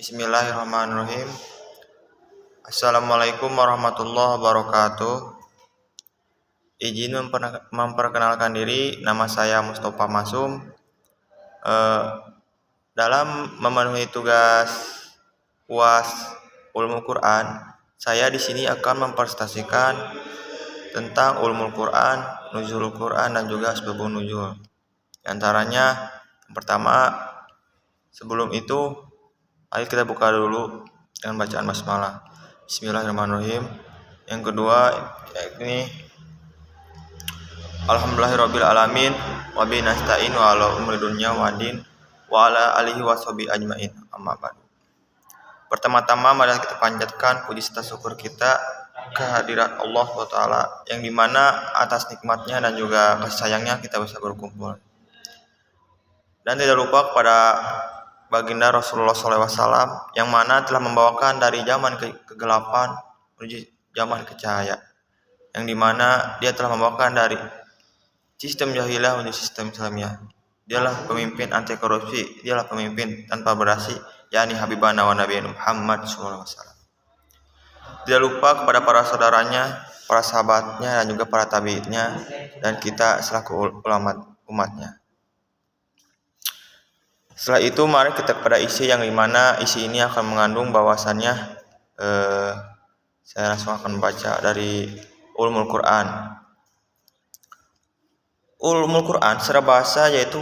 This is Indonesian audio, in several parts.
Bismillahirrahmanirrahim. Assalamualaikum warahmatullahi wabarakatuh. Izin memperkenalkan diri, nama saya Mustafa Masum. Dalam memenuhi tugas UAS Ulumul Quran, saya di sini akan mempresentasikan tentang Ulumul Quran, Nuzulul Quran, dan juga Asbabun Nuzul. Di antaranya, yang pertama, sebelum itu, mari kita buka dulu dengan bacaan basmalah. Bismillahirrahmanirrahim. Yang kedua, yakni Alhamdulillahirabbil alamin wa bihi nasta'in wa ala umuri dunya wa din wa ala alihi washabihi ajmain. Amma ba'du. Pertama-tama mari kita panjatkan puji serta syukur kita kehadirat Allah SWT, yang dimana atas nikmatnya dan juga kasih sayangnya kita bisa berkumpul. Dan tidak lupa kepada baginda Rasulullah SAW, yang mana telah membawakan dari zaman kegelapan menuju zaman kecahaya, yang dimana dia telah membawakan dari sistem jahiliyah menuju sistem Islamiyah. Dialah pemimpin anti korupsi, dialah pemimpin tanpa berasi, yakni Habibana wa Nabi Muhammad SAW. Tidak lupa kepada para saudaranya, para sahabatnya, dan juga para tabi'itnya, dan kita selaku ulama umatnya. Setelah itu mari kita kepada isi yang dimana isi ini akan mengandung bahwasannya saya langsung akan membaca dari Ulumul Quran. Ulumul Quran secara bahasa yaitu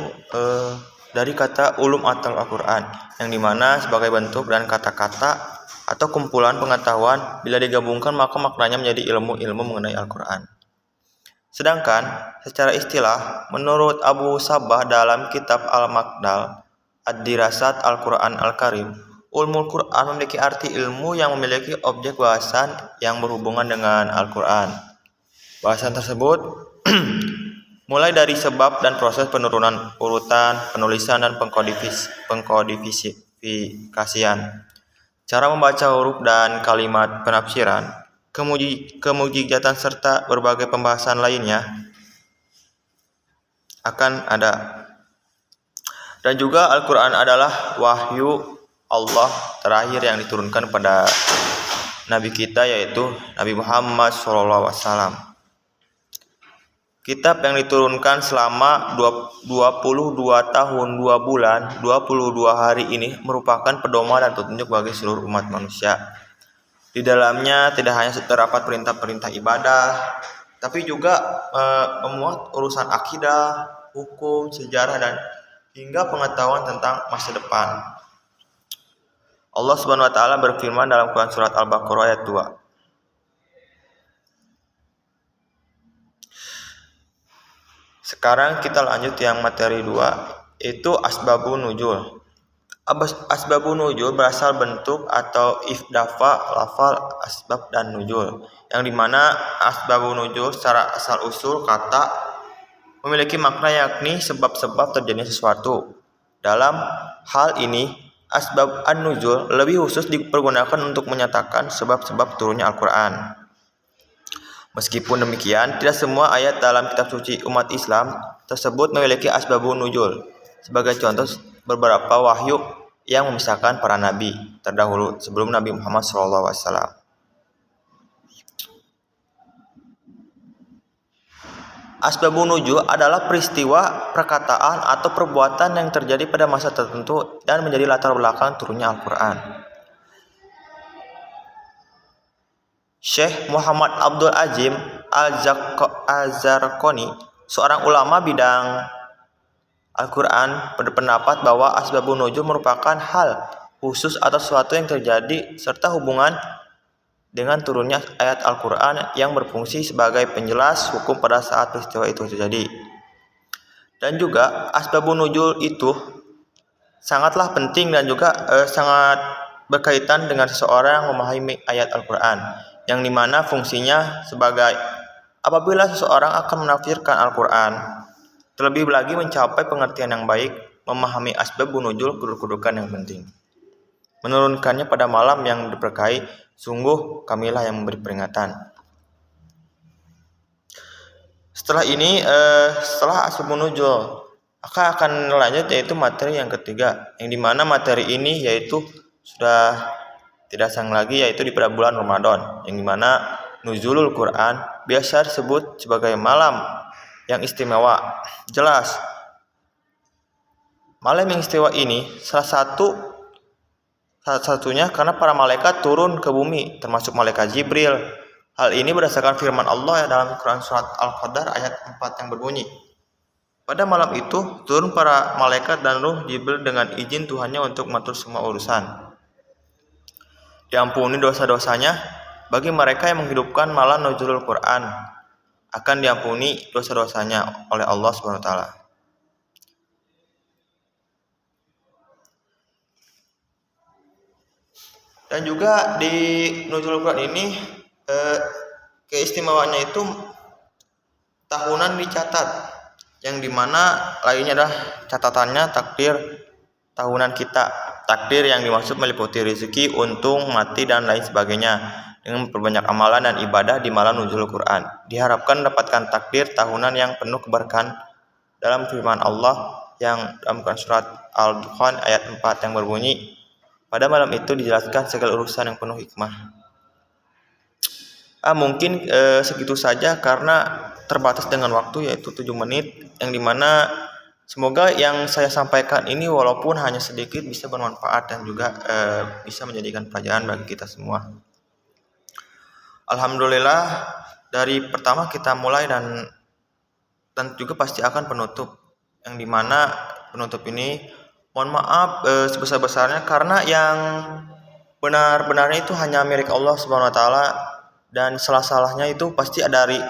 dari kata ulum atau Al-Quran, yang dimana sebagai bentuk dan kata-kata atau kumpulan pengetahuan, bila digabungkan maka maknanya menjadi ilmu-ilmu mengenai Al-Quran. Sedangkan secara istilah menurut Abu Sabah dalam kitab Al-Maqdal Ad-Dirasat Al-Quran Al-Karim, Ulumul Quran memiliki arti ilmu yang memiliki objek bahasan yang berhubungan dengan Al-Quran. Bahasan tersebut mulai dari sebab dan proses penurunan urutan, penulisan dan pengkodifikasian, cara membaca huruf dan kalimat, penafsiran, kemujizatan serta berbagai pembahasan lainnya akan ada. Dan juga Al-Quran adalah wahyu Allah terakhir yang diturunkan pada Nabi kita, yaitu Nabi Muhammad SAW. Kitab yang diturunkan selama 22 tahun, 2 bulan, 22 hari ini merupakan pedoman dan petunjuk bagi seluruh umat manusia. Di dalamnya tidak hanya terdapat perintah-perintah ibadah, tapi juga memuat urusan akidah, hukum, sejarah, dan hingga pengetahuan tentang masa depan. Allah Subhanahu wa taala berfirman dalam Quran surat Al-Baqarah ayat 2. Sekarang kita lanjut yang materi 2, yaitu asbabun nuzul. Asbabun nuzul berasal bentuk atau ifdafa lafal asbab dan nuzul, yang dimana asbabun nuzul secara asal usul kata memiliki makna yakni sebab-sebab terjadinya sesuatu. Dalam hal ini, asbab an-nuzul lebih khusus dipergunakan untuk menyatakan sebab-sebab turunnya Al-Quran. Meskipun demikian, tidak semua ayat dalam kitab suci umat Islam tersebut memiliki asbabun nuzul. Sebagai contoh, beberapa wahyu yang memisahkan para nabi terdahulu sebelum Nabi Muhammad SAW. Asbabun nuzul adalah peristiwa, perkataan, atau perbuatan yang terjadi pada masa tertentu dan menjadi latar belakang turunnya Al-Quran. Syekh Muhammad Abdul Azim Al-Zarqani, seorang ulama bidang Al-Quran, berpendapat bahwa asbabun nuzul merupakan hal khusus atau sesuatu yang terjadi serta hubungan dengan turunnya ayat Al-Quran yang berfungsi sebagai penjelas hukum pada saat peristiwa itu terjadi. Dan juga asbabun nuzul itu sangatlah penting dan juga sangat berkaitan dengan seseorang yang memahami ayat Al-Quran, yang dimana fungsinya sebagai apabila seseorang akan menafsirkan Al-Quran, terlebih lagi mencapai pengertian yang baik, memahami asbabun nuzul kedudukan yang penting. Menurunkannya pada malam yang diberkahi, sungguh kamilah yang memberi peringatan. Setelah ini, setelah asbabun nuzul, akan lanjut yaitu materi yang ketiga, yang dimana materi ini yaitu sudah tidak asing lagi, yaitu di pada bulan Ramadan, yang dimana nuzulul Quran biasa disebut sebagai malam yang istimewa. Jelas, malam yang istimewa ini salah satunya karena para malaikat turun ke bumi, termasuk malaikat Jibril. Hal ini berdasarkan firman Allah dalam Quran surat Al-Qadar ayat 4 yang berbunyi, pada malam itu turun para malaikat dan ruh Jibril dengan izin Tuhannya untuk mengatur semua urusan. Diampuni dosa-dosanya bagi mereka yang menghidupkan malam nuzulul Quran, akan diampuni dosa-dosanya oleh Allah SWT. Dan juga di nuzulul Quran ini keistimewaannya itu tahunan dicatat, yang dimana lainnya adalah catatannya takdir tahunan kita. Takdir yang dimaksud meliputi rezeki, untung, mati, dan lain sebagainya. Dengan memperbanyak amalan dan ibadah di malam nuzulul Quran, diharapkan mendapatkan takdir tahunan yang penuh keberkahan dalam firman Allah yang dalam surat Al-Dukhan ayat 4 yang berbunyi, pada malam itu dijelaskan segala urusan yang penuh hikmah. Mungkin segitu saja karena terbatas dengan waktu, yaitu 7 menit, yang dimana semoga yang saya sampaikan ini walaupun hanya sedikit bisa bermanfaat dan juga bisa menjadikan pelajaran bagi kita semua. Alhamdulillah, dari pertama kita mulai dan juga pasti akan penutup, yang dimana penutup ini mohon maaf sebesar-besarnya karena yang benar-benarnya itu hanya milik Allah Subhanahu wa taala, dan salah-salahnya itu pasti ada dari